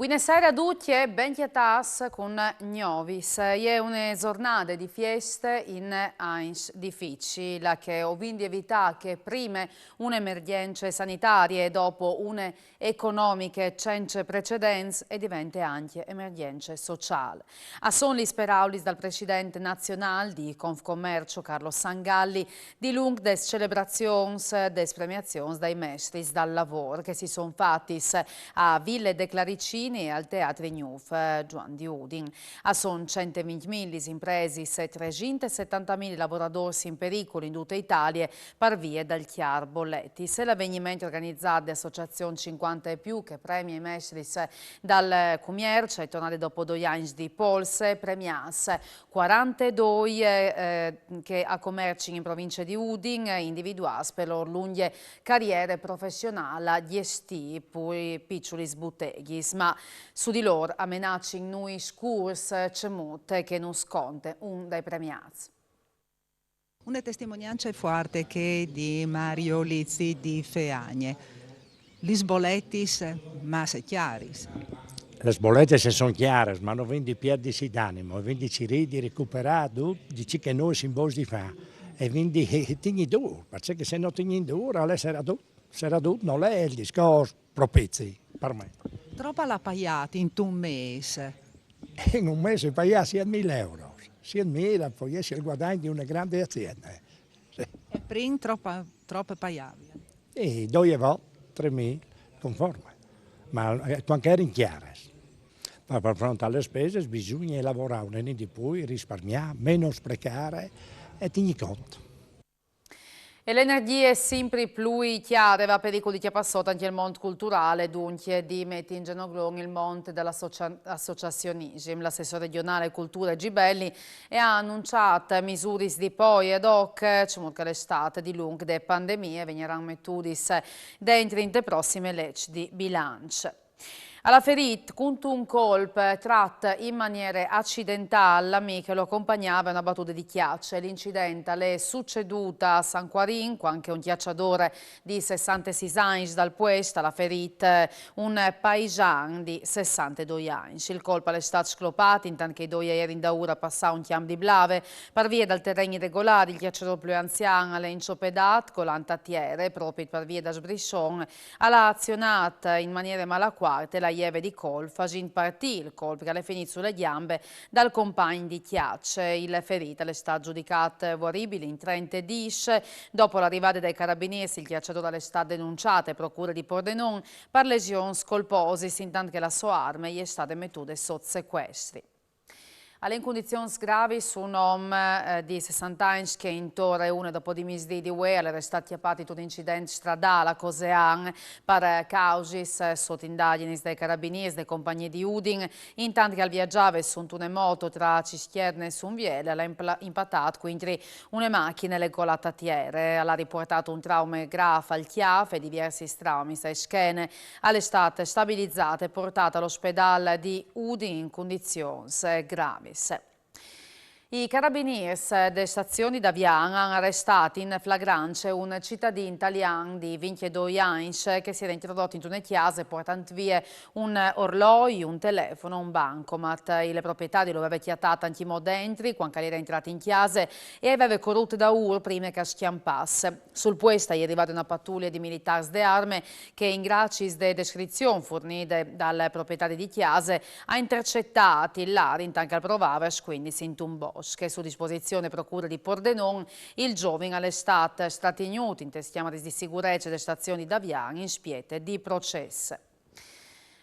Buonasera a tutti e benchiatas con Gnovis. È una giornata di feste in Ains difficili, la che ovindi evita che prima un'emergenza sanitaria e dopo une economiche senza precedenze e diventa anche emergenza sociale. A son gli speraulis dal presidente nazionale di Confcommercio Carlo Sangalli di lung des celebrazions des premiazions dai mestris dal lavoro che si sono fatti a Ville de Claricini e al Teatro Gnuf Juan di Udin. A son 120.000 imprese e 370.000 lavoratori in pericolo in tutta Italia per via del chiar bolletti. Se l'avvenimento organizzato da Associazione 50 e più che premia i mestris dal commercio e tornate dopo 2 anni di polse premiasse 42 che a commerci in provincia di Udin individuati per loro lunghe carriere professionali di esti poi piccoli sbutteghis, ma su di loro a menacci in noi scurs c'è molte che non sconte un dei premiati. Una testimonianza forte che di Mario Lizzi di Feagne. Gli bolettis masse chiaris. Le bollette sono chiare, ma non vendi perdi d'animo, vendi ci ridi, recuperare, dici che noi si di fa. E quindi tigni duro, perché se non tigni duro, allora sarà duro, non è il discorso propizio per me. Troppa la pagata in un mese. In un mese pagare 100.000 euro, 100.000 poi esce il guadagno di una grande azienda. Sì. E prima troppo pagabile. E 2 volte 3.000 conforme, ma anche in chiare. Ma per fronte alle spese bisogna lavorare un anno di più, risparmiare, meno sprecare e tenere conto. E l'energia è sempre più chiara, va pericolo che passato anche il mondo culturale, dunque di mettere in genoglo il mondo dell'associazionismo. L'assessore regionale Cultura Gibelli ha annunciato misure di poi ad hoc, che l'estate di lungo delle pandemie veniranno mettute dentro in le prossime leggi di bilancio. Alla ferita, con un colpo tratto in maniera accidentale, l'amico lo accompagnava una battuta di ghiaccio. L'incidente è succeduto a San Quarinco, anche un ghiacciatore di 66 anni dal puesto, alla ferita un paesan di 62 anni. Il colpo è stato sclopato, intanto che i 2 ieri in daura passava un chiam di blave, per via del terreno irregolare, il ghiacciatore più anziano è inciopedato con l'antattiere, proprio per via da Sbriscion, ha azionato in maniera malaquarte la lieve di colpo, in partì il colpo che alle finito sulle gambe dal compagno di Chiacce. Il ferito è stato giudicato guaribile in 30 dish. Dopo l'arrivata dei carabinieri, il ghiacciatore è stato denunciato e procura di Pordenone per lesioni colpose, intanto che la sua arma gli è stata mettuta sotto sequestri. Alle condizioni gravi su un uomo di 60 anni che in torre una dopo di mesi di UE è stato chiappato in un incidente stradale a Cosean per causis sotto indagini dei carabinieri delle compagnie di Udin, intanto che al viaggiava su una moto tra Cistierne e Sunviele l'ha impattato quindi una macchina e le colatatiere. Ha riportato un trauma grave al chiaffo e diversi traumi ai schene. È stata stabilizzata e portata all'ospedale di Udin in condizioni gravi. I carabinieri delle stazioni d'Avian hanno arrestato in flagranza un cittadino italiano di 22 anni che si era introdotto in una chiesa portando via un orologio, un telefono, un bancomat. Il proprietario lo aveva chiatato anche dentro quando era entrato in chiesa e aveva corrotto da prima che schiampasse. Sul puesto è arrivata una pattuglia di militari di armi che in grazie delle descrizioni fornite dal proprietario di chiesa ha intercettato l'area intanto che provava quindi si intumbò. Che su disposizione procura di Pordenone il giovane all'estate è stato tenuto in testimoni di sicurezza delle stazioni d'Aviano in spiete di processo.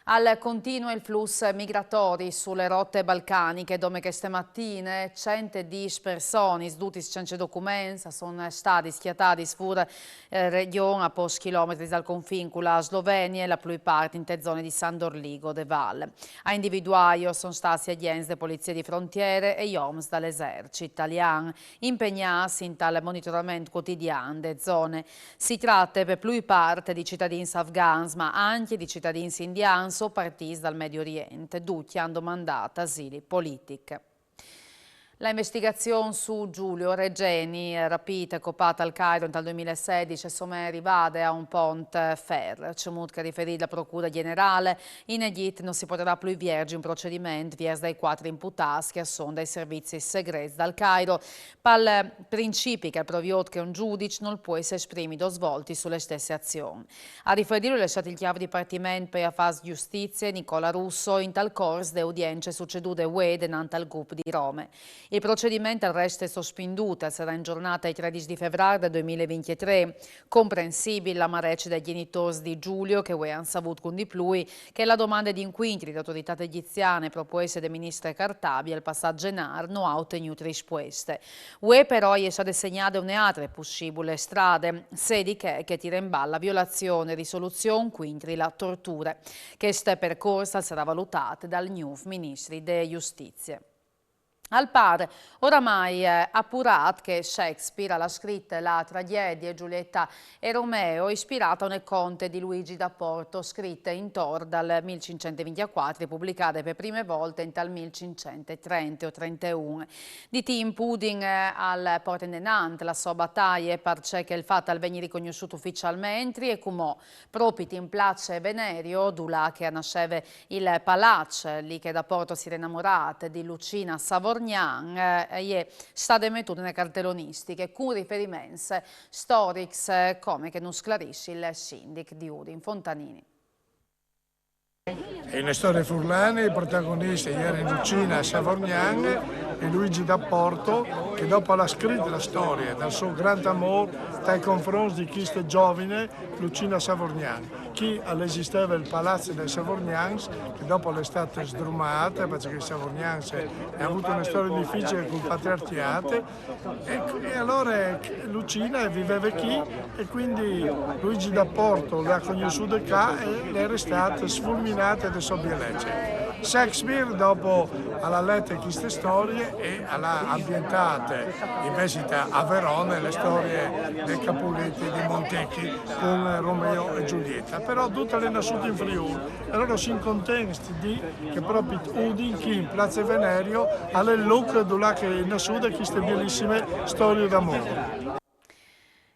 Al continuo il flusso migratori sulle rotte balcaniche, dove queste mattine 110 persone sduti senza documenti sono stati schiattati fuori regione a pochi chilometri dal confine con la Slovenia e la più parte in te zone di San Dorligo de Valle. A individuare sono stati agenti delle polizie di frontiere e gli OMS dall'esercito italiano impegnati in tale monitoramento quotidiano delle zone. Si tratta per più parte di cittadini afghani ma anche di cittadini indiani partiti dal Medio Oriente, tutti hanno domandato asili politiche. La investigazione su Giulio Regeni, rapito e copato al Cairo dal 2016, sommer rivade a un ponte ferro. C'è che riferì la Procura Generale, in Egitto non si potrà più viergi un procedimento vers dai 4 imputati che sono dai servizi segreti dal Cairo. Pal principi che proviot che un giudice non può essere esprimido svolti sulle stesse azioni. A riferirlo è lasciato il chiave dipartimento per la fase giustizia Nicola Russo in tal corso de udienze succedute UE denante al GUP di Roma. Il procedimento resta sospenduto, sarà in giornata il 13 di febbraio 2023. Comprensibile la marece dei genitori di Giulio, che hanno saputo con di più, che la domanda di inquintri dell'autorità egiziane proposte dal ministro Cartabia al passaggio gennaio non ha ottenuto risposte. UE però è stata segnata un'altra possibile strade, sedi che tira in balla violazione, risoluzione, quintri la tortura. Questa percorsa sarà valutata dal nuovo ministro di Giustizia. Al par, oramai appurato che Shakespeare ha scritto la tragedia Giulietta e Romeo ispirata a un conte di Luigi da Porto scritta intorno dal 1524 e pubblicata per prime volte in tal 1530 o 31. Di Tim Pudding al Porte de Nantes, la sua battaglia perché che il fatto al venire riconosciuto ufficialmente e come proprio in place Venerio, dula che nasceva il palazzo, lì che da Porto si era innamorata di Lucina Savorgnan, è stata mettuta nelle cartellonistiche con riferimenti storici come che non sclarisce il sindaco di Udine Fontanini. E le storie furlane, i protagonisti erano Lucina Savorgnan e Luigi da Porto, che dopo l'ha scritta la storia dal suo grande amore nei confronti di questa giovane Lucina Savorgnan. Chi all'esisteva il palazzo dei Savorgnans, che dopo l'è stata sdrumata perché i Savorgnans hanno avuto una storia difficile con il patriarcato e allora Lucina viveva qui e quindi Luigi da Porto l'ha conosciuta qua e le è stata sfulminata da sua legge. Shakespeare dopo ha letto queste storie e ha ambientate invece a Verona le storie dei Capuletti di Montecchi con Romeo e Giulietta, però tutte le nascute in Friuli. Allora si contesti di che proprio Udine, qui in Piazza Venerio, ha il look dove è nascute queste bellissime storie d'amore.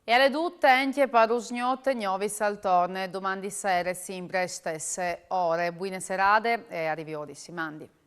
E alle tutte anche per usgnotte nuovi saltorne domani sera sempre stesse ore. Buone serate e arrivederci. Mandi.